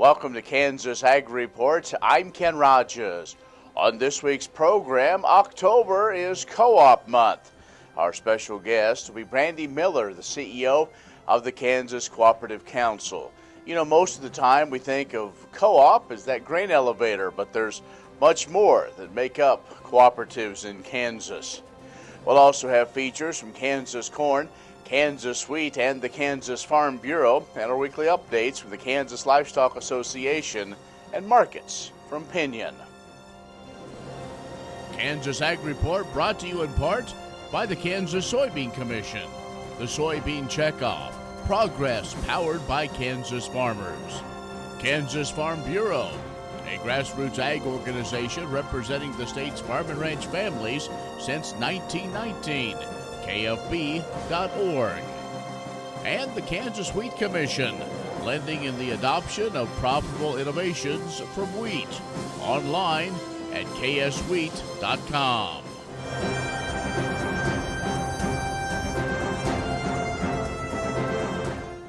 Welcome to Kansas Ag Report. I'm Ken Rogers. On this week's program, October is Co-op Month. Our special guest will be Brandi Miller, the CEO of the Kansas Cooperative Council. You know, most of the time we think of co-op as that grain elevator, but there's much more that make up cooperatives in Kansas. We'll also have features from Kansas Corn, Kansas Wheat, and the Kansas Farm Bureau, and our weekly updates from the Kansas Livestock Association and markets from Pinion. Kansas Ag Report brought to you in part by the Kansas Soybean Commission, the Soybean Checkoff, progress powered by Kansas farmers. Kansas Farm Bureau, a grassroots ag organization representing the state's farm and ranch families since 1919. KFB.org. And the Kansas Wheat Commission, lending in the adoption of profitable innovations from wheat. Online at kswheat.com.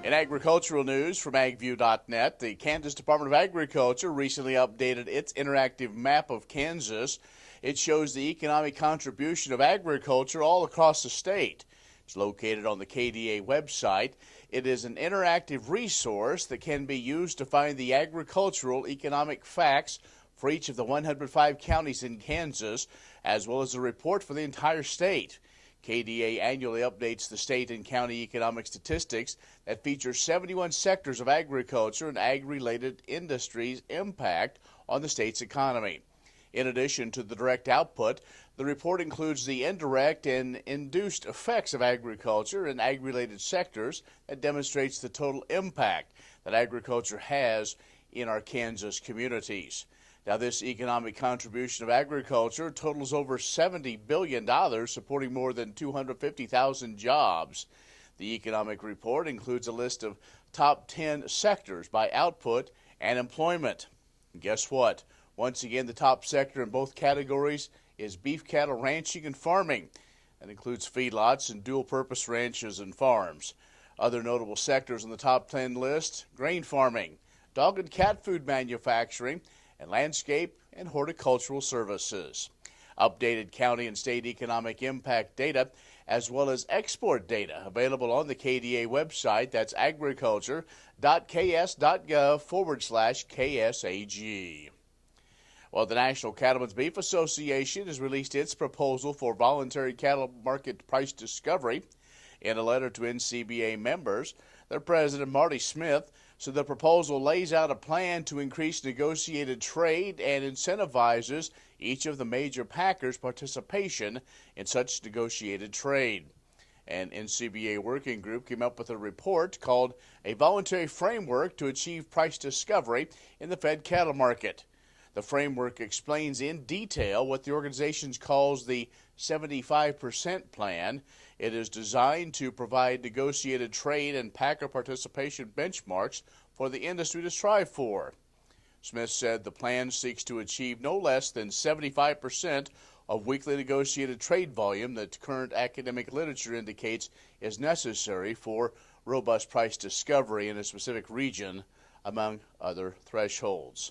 In agricultural news from agview.net, the Kansas Department of Agriculture recently updated its interactive map of Kansas. It shows the economic contribution of agriculture all across the state. It's located on the KDA website. It is an interactive resource that can be used to find the agricultural economic facts for each of the 105 counties in Kansas, as well as a report for the entire state. KDA annually updates the state and county economic statistics that feature 71 sectors of agriculture and ag-related industries' impact on the state's economy. In addition to the direct output, the report includes the indirect and induced effects of agriculture and ag-related sectors that demonstrates the total impact that agriculture has in our Kansas communities. Now, this economic contribution of agriculture totals over $70 billion, supporting more than 250,000 jobs. The economic report includes a list of top 10 sectors by output and employment. And guess what? Once again, the top sector in both categories is beef cattle ranching and farming. That includes feedlots and dual-purpose ranches and farms. Other notable sectors on the top 10 list: grain farming, dog and cat food manufacturing, and landscape and horticultural services. Updated county and state economic impact data, as well as export data, available on the KDA website. That's agriculture.ks.gov/KSAG. Well, the National Cattlemen's Beef Association has released its proposal for voluntary cattle market price discovery. In a letter to NCBA members, their president, Marty Smith, said the proposal lays out a plan to increase negotiated trade and incentivizes each of the major packers' participation in such negotiated trade. An NCBA working group came up with a report called A Voluntary Framework to Achieve Price Discovery in the Fed Cattle Market. The framework explains in detail what the organization calls the 75% plan. It is designed to provide negotiated trade and packer participation benchmarks for the industry to strive for. Smith said the plan seeks to achieve no less than 75% of weekly negotiated trade volume that current academic literature indicates is necessary for robust price discovery in a specific region, among other thresholds.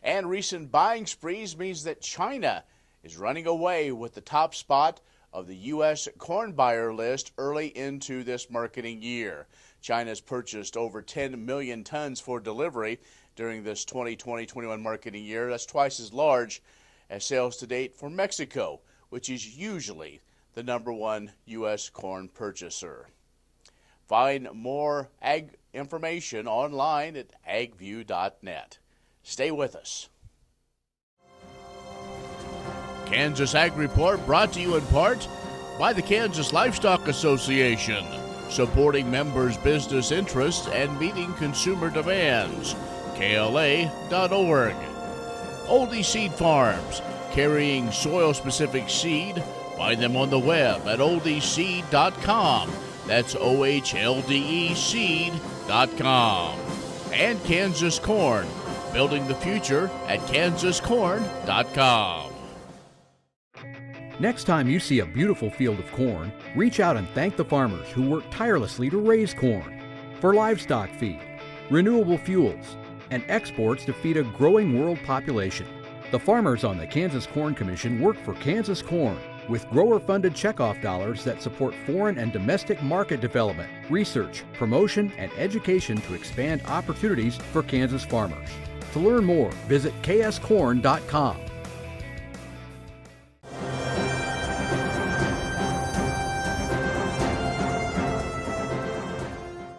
And recent buying sprees means that China is running away with the top spot of the U.S. corn buyer list early into this marketing year. China's purchased over 10 million tons for delivery during this 2020-21 marketing year. That's twice as large as sales to date for Mexico, which is usually the number one U.S. corn purchaser. Find more ag information online at agview.net. Stay with us. Kansas Ag Report brought to you in part by the Kansas Livestock Association, supporting members' business interests and meeting consumer demands. KLA.org. Oldie Seed Farms, carrying soil-specific seed. Find them on the web at oldieseed.com. That's OHLDE seed.com. And Kansas Corn, building the future at kansascorn.com. Next time you see a beautiful field of corn, reach out and thank the farmers who work tirelessly to raise corn. For livestock feed, renewable fuels, and exports to feed a growing world population. The farmers on the Kansas Corn Commission work for Kansas Corn with grower-funded checkoff dollars that support foreign and domestic market development, research, promotion, and education to expand opportunities for Kansas farmers. To learn more, visit kscorn.com.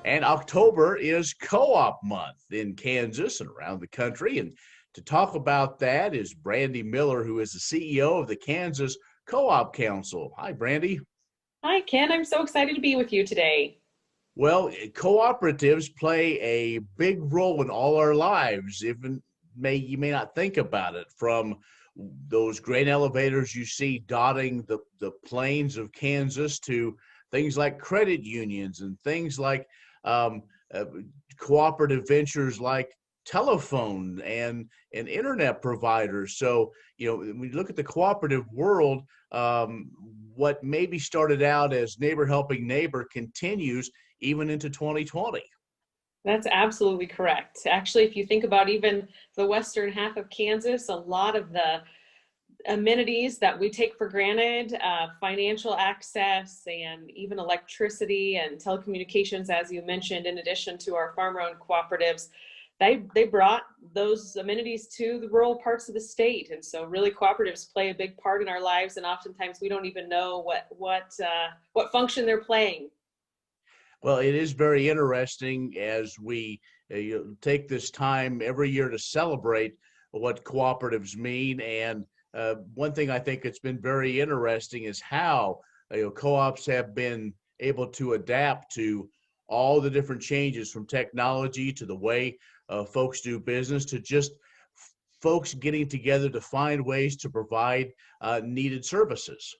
And October is Co-op Month in Kansas and around the country. And to talk about that is Brandi Miller, who is the CEO of the Kansas Co-op Council. Hi, Brandi. Hi, Ken. I'm so excited to be with you today. Well, cooperatives play a big role in all our lives, even you may not think about it, from those grain elevators you see dotting the plains of Kansas to things like credit unions and things like cooperative ventures like telephone and internet providers. So, when you look at the cooperative world, what maybe started out as neighbor helping neighbor continues even into 2020. That's absolutely correct. Actually, if you think about even the western half of Kansas, a lot of the amenities that we take for granted, financial access and even electricity and telecommunications, as you mentioned, in addition to our farmer-owned cooperatives, they brought those amenities to the rural parts of the state. And so really cooperatives play a big part in our lives, and oftentimes we don't even know what function they're playing. Well, it is very interesting as we take this time every year to celebrate what cooperatives mean. And one thing I think it's been very interesting is how co-ops have been able to adapt to all the different changes, from technology to the way folks do business, to just folks getting together to find ways to provide needed services.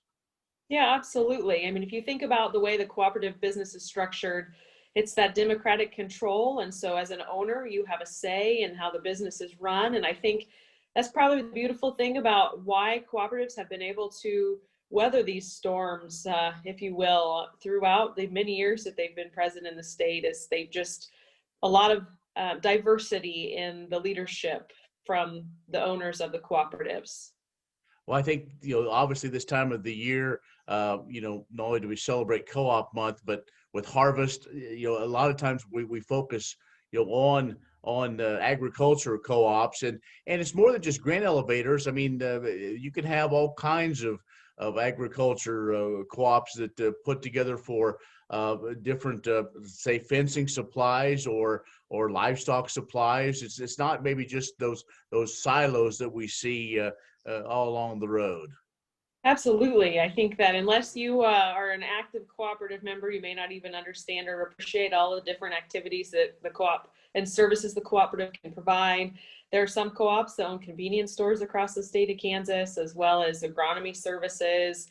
Yeah, absolutely. I mean, if you think about the way the cooperative business is structured, it's that democratic control. And so as an owner, you have a say in how the business is run. And I think that's probably the beautiful thing about why cooperatives have been able to weather these storms, if you will, throughout the many years that they've been present in the state. Is they've just a lot of diversity in the leadership from the owners of the cooperatives. Well, I think, obviously this time of the year, not only do we celebrate Co-op Month, but with harvest, a lot of times we focus, on agriculture co-ops, and it's more than just grain elevators. I mean, you can have all kinds of agriculture co-ops that put together for different, say, fencing supplies or livestock supplies. It's not maybe just those silos that we see all along the road. Absolutely. I think that unless you are an active cooperative member, you may not even understand or appreciate all the different activities that the co-op and services the cooperative can provide. There are some co-ops that own convenience stores across the state of Kansas, as well as agronomy services,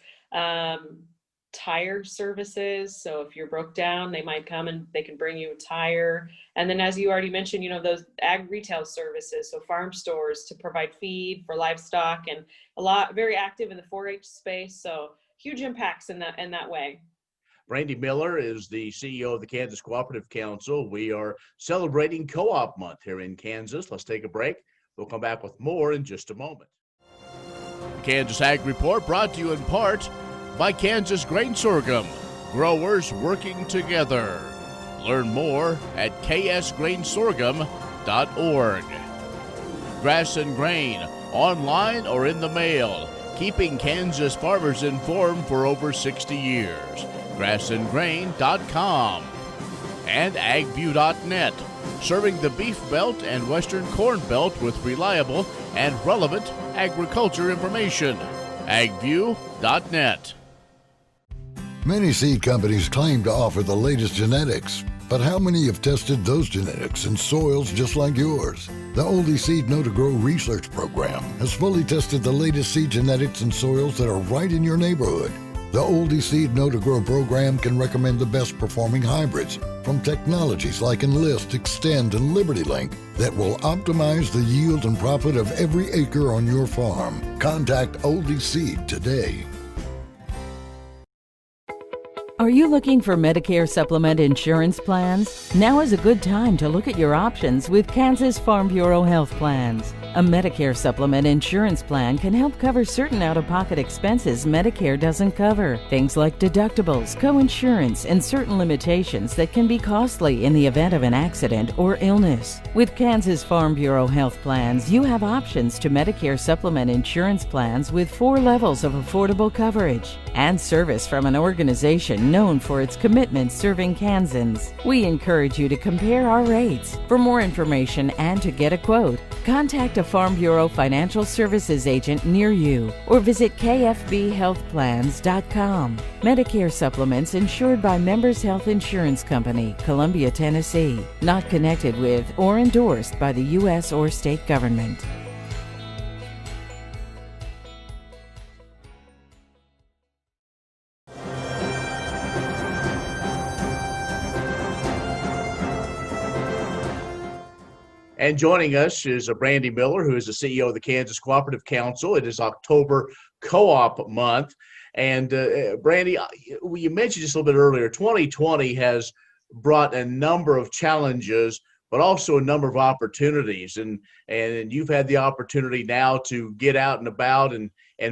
tire services. So if you're broke down, they might come and they can bring you a tire. And then, as you already mentioned, those ag retail services, so farm stores to provide feed for livestock, and very active in the 4-H space. So huge impacts in that way. Brandi Miller is the CEO of the Kansas Cooperative Council. We are celebrating Co-op Month here in Kansas. Let's take a break. We'll come back with more in just a moment. The Kansas Ag Report brought to you in part by Kansas Grain Sorghum, growers working together. Learn more at ksgrainsorghum.org. Grass and Grain, online or in the mail, keeping Kansas farmers informed for over 60 years. grassandgrain.com. And agview.net, serving the Beef Belt and Western Corn Belt with reliable and relevant agriculture information. agview.net. Many seed companies claim to offer the latest genetics, but how many have tested those genetics in soils just like yours? The Oldie Seed Know to Grow research program has fully tested the latest seed genetics in soils that are right in your neighborhood. The Oldie Seed Know to Grow program can recommend the best performing hybrids from technologies like Enlist, Extend, and Liberty Link that will optimize the yield and profit of every acre on your farm. Contact Oldie Seed today. Are you looking for Medicare supplement insurance plans? Now is a good time to look at your options with Kansas Farm Bureau Health Plans. A Medicare supplement insurance plan can help cover certain out-of-pocket expenses Medicare doesn't cover. Things like deductibles, co-insurance, and certain limitations that can be costly in the event of an accident or illness. With Kansas Farm Bureau Health Plans, you have options to Medicare supplement insurance plans with 4 levels of affordable coverage and service from an organization known for its commitment serving Kansans. We encourage you to compare our rates. For more information and to get a quote, contact a Farm Bureau Financial Services agent near you or visit kfbhealthplans.com. Medicare supplements insured by Members Health Insurance Company, Columbia, Tennessee. Not connected with or endorsed by the U.S. or state government. And joining us is Brandi Miller, who is the CEO of the Kansas Cooperative Council. It is October Co-op Month. And Brandi, you mentioned just a little bit earlier, 2020 has brought a number of challenges, but also a number of opportunities. And you've had the opportunity now to get out and about and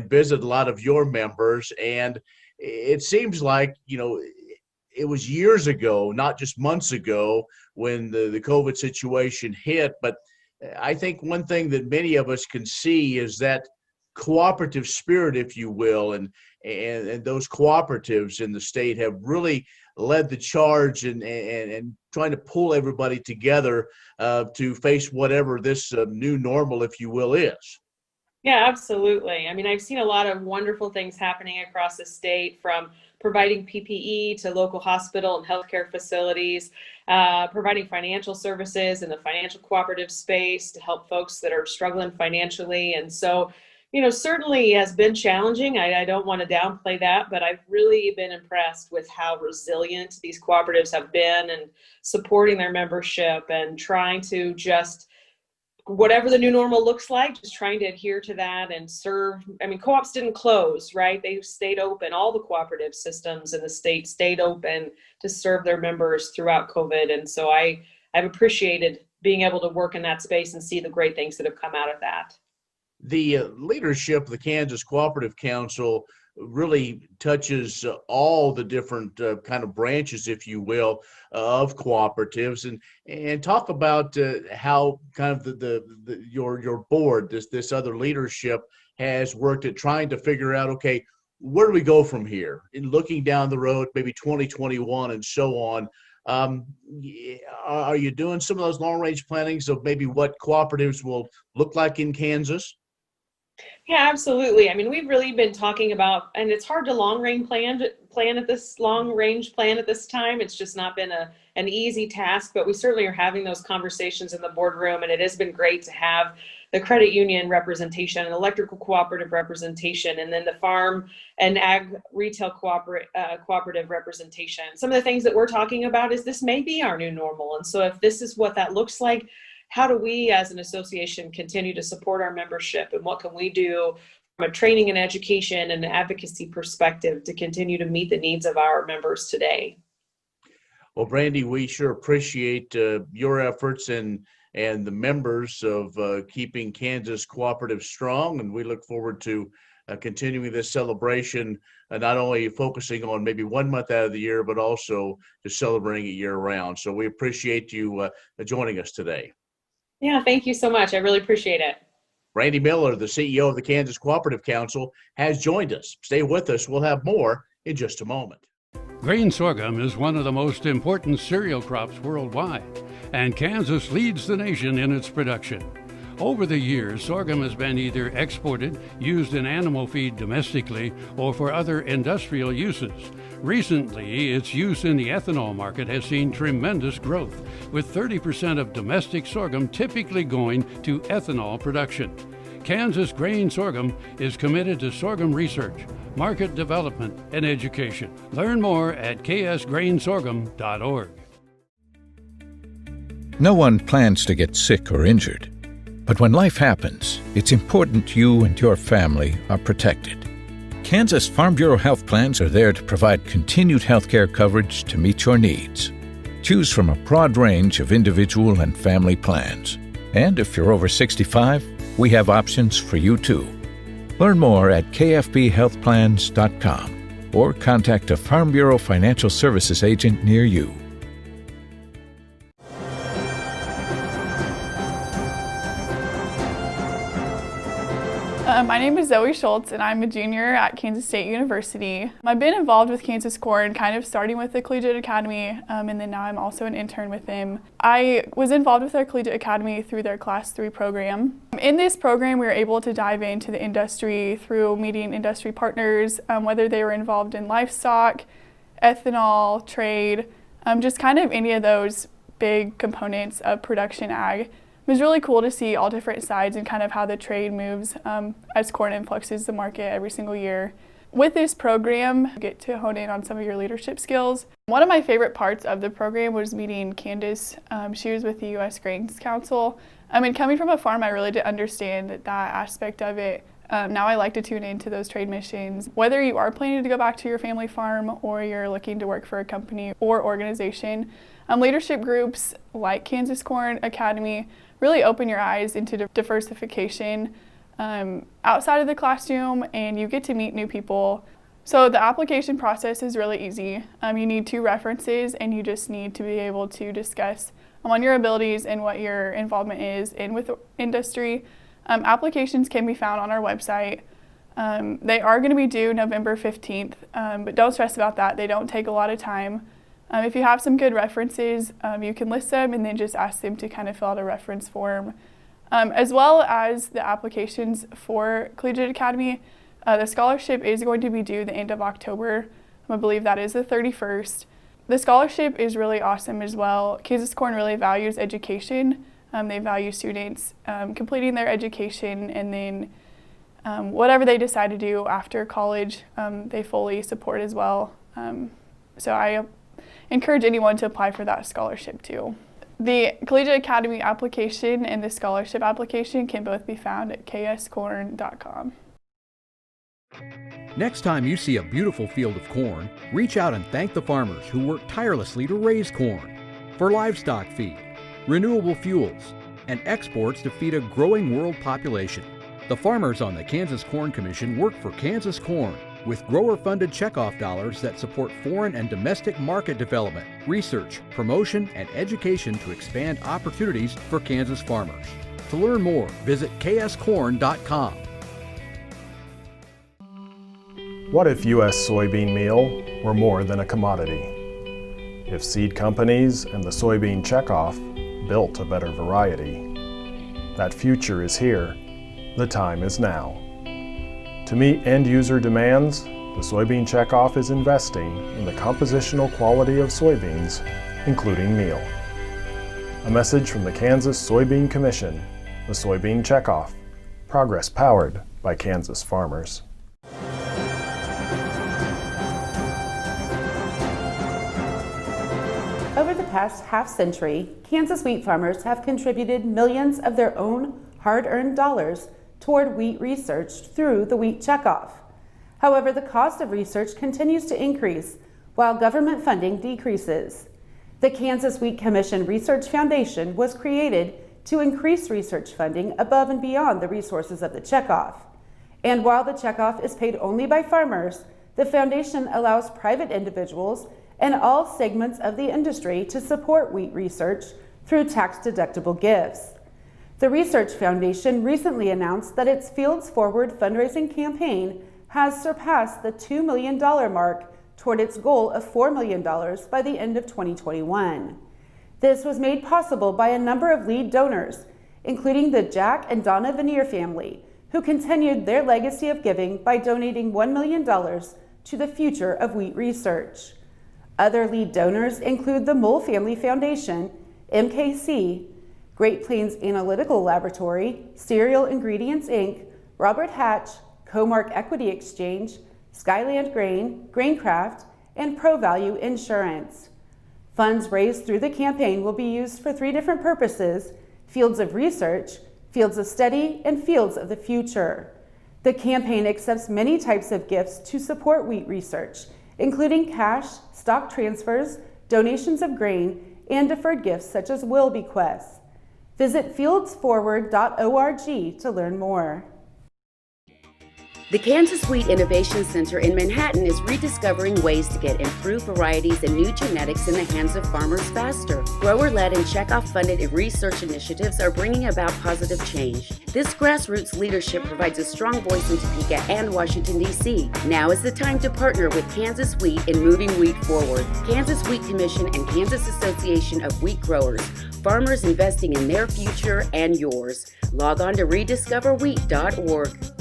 visit a lot of your members. And it seems like, it was years ago, not just months ago, when the COVID situation hit. But I think one thing that many of us can see is that cooperative spirit, if you will, and those cooperatives in the state have really led the charge and trying to pull everybody together to face whatever this new normal, if you will, is. Yeah, absolutely. I mean, I've seen a lot of wonderful things happening across the state, from providing PPE to local hospital and healthcare facilities, providing financial services in the financial cooperative space to help folks that are struggling financially. And so, certainly has been challenging. I don't want to downplay that, but I've really been impressed with how resilient these cooperatives have been and supporting their membership and trying to just, whatever the new normal looks like, just trying to adhere to that and serve. I mean, co-ops didn't close, right? They stayed open. All the cooperative systems in the state stayed open to serve their members throughout COVID. And so I've appreciated being able to work in that space and see the great things that have come out of that. The leadership of the Kansas Cooperative Council really touches all the different kind of branches, if you will, of cooperatives, and talk about how kind of your board, this other leadership, has worked at trying to figure out, okay, where do we go from here? In looking down the road, maybe 2021 and so on. Are you doing some of those long-range plannings of maybe what cooperatives will look like in Kansas? Yeah, absolutely. I mean, we've really been talking about, and it's hard to long-range plan at this time. It's just not been an easy task, but we certainly are having those conversations in the boardroom, and it has been great to have the credit union representation and electrical cooperative representation, and then the farm and ag retail cooperative representation. Some of the things that we're talking about is this may be our new normal. And so if this is what that looks like, how do we as an association continue to support our membership, and what can we do from a training and education and advocacy perspective to continue to meet the needs of our members today? Well, Brandi, we sure appreciate your efforts and the members of keeping Kansas Cooperative strong, and we look forward to continuing this celebration, not only focusing on maybe 1 month out of the year, but also just celebrating it year-round. So we appreciate you joining us today. Yeah, thank you so much. I really appreciate it. Brandi Miller, the CEO of the Kansas Cooperative Council, has joined us. Stay with us. We'll have more in just a moment. Grain sorghum is one of the most important cereal crops worldwide, and Kansas leads the nation in its production. Over the years, sorghum has been either exported, used in animal feed domestically, or for other industrial uses. Recently, its use in the ethanol market has seen tremendous growth, with 30% of domestic sorghum typically going to ethanol production. Kansas Grain Sorghum is committed to sorghum research, market development, and education. Learn more at ksgrainsorghum.org. No one plans to get sick or injured. But when life happens, it's important you and your family are protected. Kansas Farm Bureau health plans are there to provide continued health care coverage to meet your needs. Choose from a broad range of individual and family plans. And if you're over 65, we have options for you too. Learn more at kfbhealthplans.com or contact a Farm Bureau Financial Services agent near you. My name is Zoe Schultz and I'm a junior at Kansas State University. I've been involved with Kansas Corn kind of starting with the Collegiate Academy and then now I'm also an intern with them. I was involved with our Collegiate Academy through their Class 3 program. In this program we were able to dive into the industry through meeting industry partners, whether they were involved in livestock, ethanol, trade, just kind of any of those big components of production ag. It was really cool to see all different sides and kind of how the trade moves as corn influxes the market every single year. With this program, you get to hone in on some of your leadership skills. One of my favorite parts of the program was meeting Candace. She was with the U.S. Grains Council. And coming from a farm, I really did understand that aspect of it. Now I like to tune into those trade missions. Whether you are planning to go back to your family farm or you're looking to work for a company or organization, leadership groups like Kansas Corn Academy really open your eyes into diversification outside of the classroom, and you get to meet new people. So the application process is really easy. You need 2 references and you just need to be able to discuss on your abilities and what your involvement is in with the industry. Applications can be found on our website. They are going to be due November 15th, but don't stress about that. They don't take a lot of time. If you have some good references, you can list them and then just ask them to kind of fill out a reference form. As well as the applications for Collegiate Academy, the scholarship is going to be due the end of October. I believe that is the 31st. The scholarship is really awesome as well. Kansas Corn really values education. They value students completing their education and then whatever they decide to do after college, they fully support as well. So I encourage anyone to apply for that scholarship too. The Collegiate Academy application and the scholarship application can both be found at kscorn.com. Next time you see a beautiful field of corn, reach out and thank the farmers who work tirelessly to raise corn for livestock feed, renewable fuels, and exports to feed a growing world population. The farmers on the Kansas Corn Commission work for Kansas Corn with grower-funded checkoff dollars that support foreign and domestic market development, research, promotion, and education to expand opportunities for Kansas farmers. To learn more, visit kscorn.com. What if U.S. soybean meal were more than a commodity? If seed companies and the soybean checkoff built a better variety? That future is here. The time is now. To meet end-user demands, the soybean checkoff is investing in the compositional quality of soybeans, including meal. A message from the Kansas Soybean Commission, the Soybean Checkoff, progress powered by Kansas farmers. Over the past half-century, Kansas wheat farmers have contributed millions of their own hard-earned dollars toward wheat research through the wheat checkoff. However, the cost of research continues to increase while government funding decreases. The Kansas Wheat Commission Research Foundation was created to increase research funding above and beyond the resources of the checkoff. And while the checkoff is paid only by farmers, the foundation allows private individuals and all segments of the industry to support wheat research through tax-deductible gifts. The Research Foundation recently announced that its Fields Forward fundraising campaign has surpassed the $2 million mark toward its goal of $4 million by the end of 2021. This was made possible by a number of lead donors, including the Jack and Donna Veneer family, who continued their legacy of giving by donating $1 million to the future of wheat research. Other lead donors include the Mole Family Foundation, MKC, Great Plains Analytical Laboratory, Cereal Ingredients Inc., Robert Hatch, Comark Equity Exchange, Skyland Grain, Graincraft, and ProValue Insurance. Funds raised through the campaign will be used for 3 different purposes: fields of research, fields of study, and fields of the future. The campaign accepts many types of gifts to support wheat research, including cash, stock transfers, donations of grain, and deferred gifts such as will bequests. Visit fieldsforward.org to learn more. The Kansas Wheat Innovation Center in Manhattan is rediscovering ways to get improved varieties and new genetics in the hands of farmers faster. Grower-led and checkoff-funded research initiatives are bringing about positive change. This grassroots leadership provides a strong voice in Topeka and Washington, D.C. Now is the time to partner with Kansas Wheat in moving wheat forward. Kansas Wheat Commission and Kansas Association of Wheat Growers. Farmers investing in their future and yours. Log on to rediscoverwheat.org.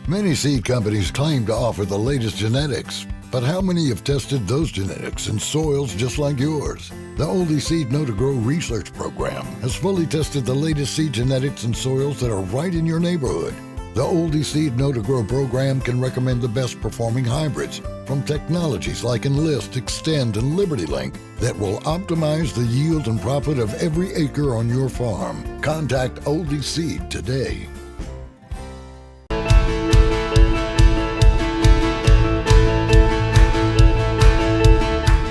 Many seed companies claim to offer the latest genetics, but how many have tested those genetics in soils just like yours? The Oldie Seed Know to Grow research program has fully tested the latest seed genetics in soils that are right in your neighborhood. The Oldie Seed Know to Grow program can recommend the best performing hybrids from technologies like Enlist, Extend, and Liberty Link that will optimize the yield and profit of every acre on your farm. Contact Oldie Seed today.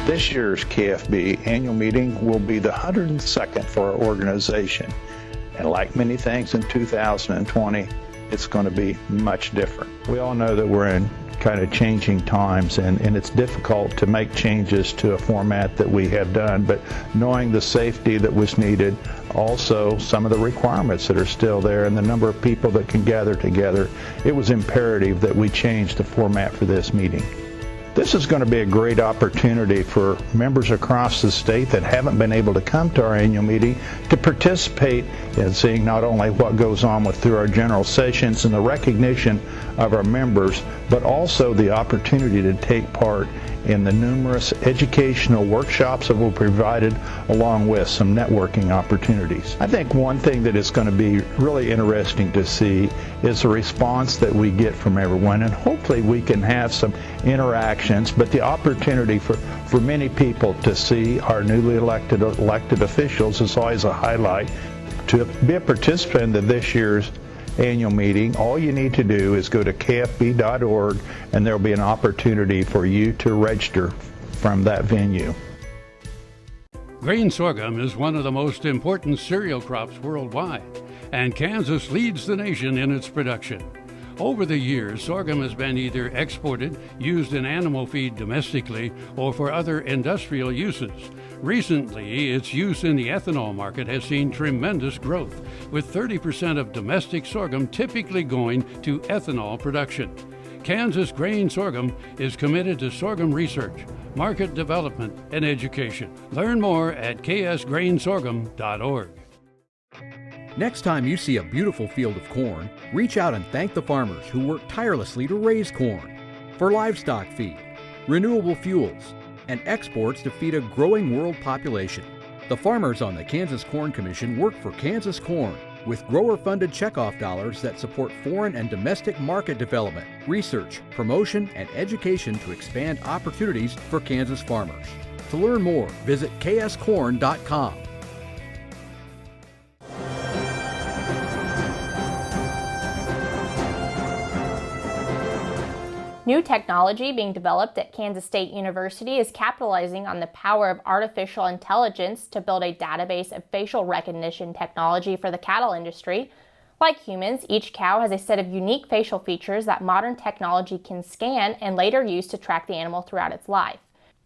This year's KFB annual meeting will be the 102nd for our organization. And like many things in 2020, it's going to be much different. We all know that we're in kind of changing times, and it's difficult to make changes to a format that we have done, but knowing the safety that was needed, also some of the requirements that are still there and the number of people that can gather together, it was imperative that we change the format for this meeting. This is going to be a great opportunity for members across the state that haven't been able to come to our annual meeting to participate in seeing not only what goes on through our general sessions and the recognition of our members, but also the opportunity to take part in the numerous educational workshops that will be provided, along with some networking opportunities. I think one thing that is going to be really interesting to see is the response that we get from everyone, and hopefully we can have some interactions, but the opportunity for many people to see our newly elected officials is always a highlight. To be a participant in this year's annual meeting, all you need to do is go to kfb.org, and there will be an opportunity for you to register from that venue. Grain sorghum is one of the most important cereal crops worldwide, and Kansas leads the nation in its production. Over the years, sorghum has been either exported, used in animal feed domestically, or for other industrial uses. Recently, its use in the ethanol market has seen tremendous growth, with 30% of domestic sorghum typically going to ethanol production. Kansas Grain Sorghum is committed to sorghum research, market development, and education. Learn more at ksgrainsorghum.org. Next time you see a beautiful field of corn, reach out and thank the farmers who work tirelessly to raise corn for livestock feed, renewable fuels, and exports to feed a growing world population. The farmers on the Kansas Corn Commission work for Kansas Corn with grower-funded checkoff dollars that support foreign and domestic market development, research, promotion, and education to expand opportunities for Kansas farmers. To learn more, visit kscorn.com. New technology being developed at Kansas State University is capitalizing on the power of artificial intelligence to build a database of facial recognition technology for the cattle industry. Like humans, each cow has a set of unique facial features that modern technology can scan and later use to track the animal throughout its life.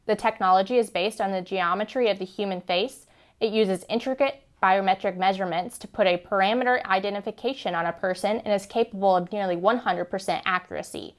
The technology is based on the geometry of the human face. It uses intricate biometric measurements to put a parameter identification on a person and is capable of nearly 100% accuracy.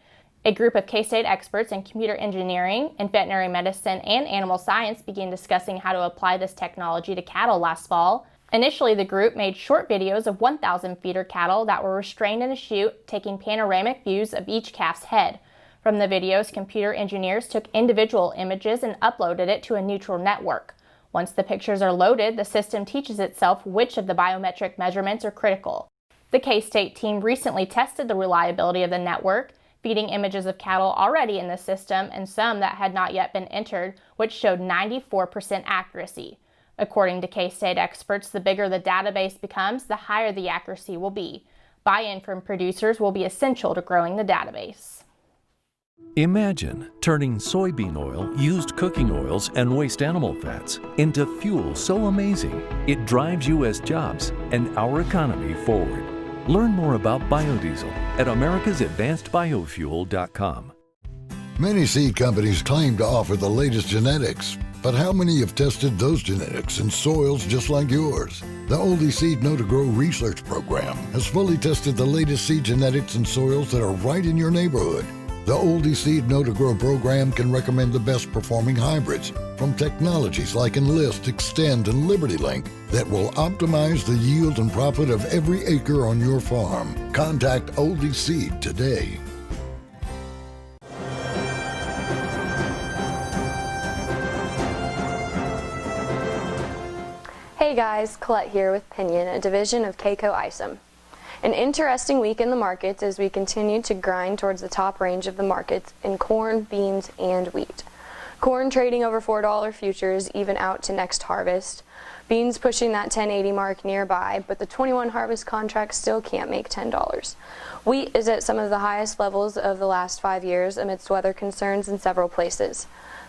A group of K-State experts in computer engineering and veterinary medicine and animal science began discussing how to apply this technology to cattle last fall. Initially, the group made short videos of 1,000 feeder cattle that were restrained in a chute, taking panoramic views of each calf's head. From the videos, computer engineers took individual images and uploaded it to a neutral network. Once the pictures are loaded, the system teaches itself which of the biometric measurements are critical. The K-State team recently tested the reliability of the network, feeding images of cattle already in the system and some that had not yet been entered, which showed 94% accuracy. According to K-State experts, the bigger the database becomes, the higher the accuracy will be. Buy-in from producers will be essential to growing the database. Imagine turning soybean oil, used cooking oils, and waste animal fats into fuel so amazing it drives U.S. jobs and our economy forward. Learn more about biodiesel at americasadvancedbiofuel.com. Many seed companies claim to offer the latest genetics, but how many have tested those genetics in soils just like yours? The Oldie Seed Know to Grow research program has fully tested the latest seed genetics in soils that are right in your neighborhood. The Oldie Seed Know to Grow program can recommend the best performing hybrids from technologies like Enlist, Extend, and Liberty Link that will optimize the yield and profit of every acre on your farm. Contact Oldie Seed today. Hey guys, Colette here with Pinion, a division of K-Coe Isom. An interesting week in the markets as we continue to grind towards the top range of the markets in corn, beans, and wheat. Corn trading over $4 futures even out to next harvest. Beans pushing that 10.80 mark nearby, but the 21 harvest contract still can't make $10. Wheat is at some of the highest levels of the last 5 years amidst weather concerns in several places.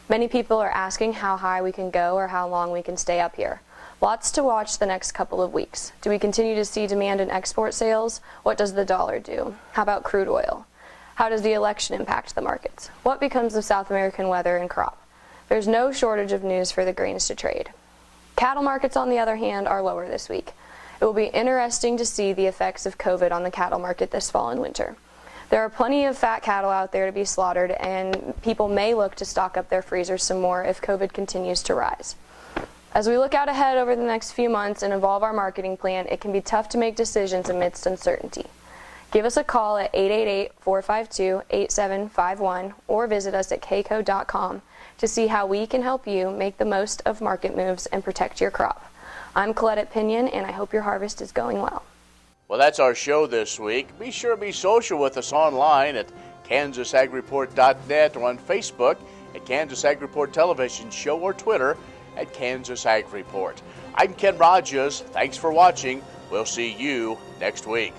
Many people are asking how high we can go or how long we can stay up here. Lots to watch the next couple of weeks. Do we continue to see demand in export sales? What does the dollar do? How about crude oil? How does the election impact the markets? What becomes of South American weather and crop? There's no shortage of news for the grains to trade. Cattle markets, on the other hand, are lower this week. It will be interesting to see the effects of COVID on the cattle market this fall and winter. There are plenty of fat cattle out there to be slaughtered, and people may look to stock up their freezers some more if COVID continues to rise. As we look out ahead over the next few months and evolve our marketing plan, it can be tough to make decisions amidst uncertainty. Give us a call at 888-452-8751 or visit us at kco.com to see how we can help you make the most of market moves and protect your crop. I'm Colette at Pinion, and I hope your harvest is going well. Well, that's our show this week. Be sure to be social with us online at kansasagreport.net or on Facebook at Kansas Ag Report Television Show or Twitter at Kansas Ag Report. I'm Ken Rogers. Thanks for watching. We'll see you next week.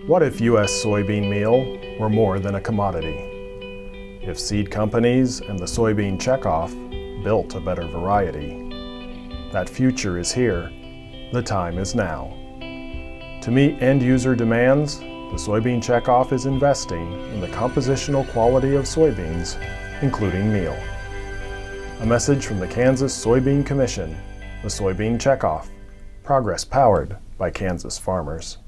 What if U.S. soybean meal were more than a commodity? If seed companies and the soybean checkoff built a better variety? That future is here. The time is now. To meet end-user demands, the soybean checkoff is investing in the compositional quality of soybeans, including meal. A message from the Kansas Soybean Commission, the Soybean Checkoff. Progress powered by Kansas farmers.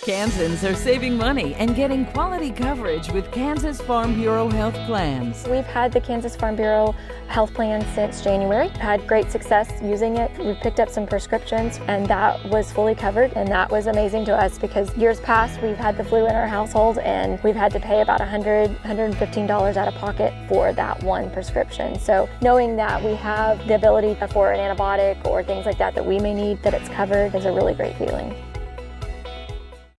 Kansans are saving money and getting quality coverage with Kansas Farm Bureau health plans. We've had the Kansas Farm Bureau health plan since January. Had great success using it. We picked up some prescriptions and that was fully covered, and that was amazing to us because years past we've had the flu in our household and we've had to pay about $115 out of pocket for that one prescription. So knowing that we have the ability for an antibiotic or things like that that we may need, that it's covered, is a really great feeling.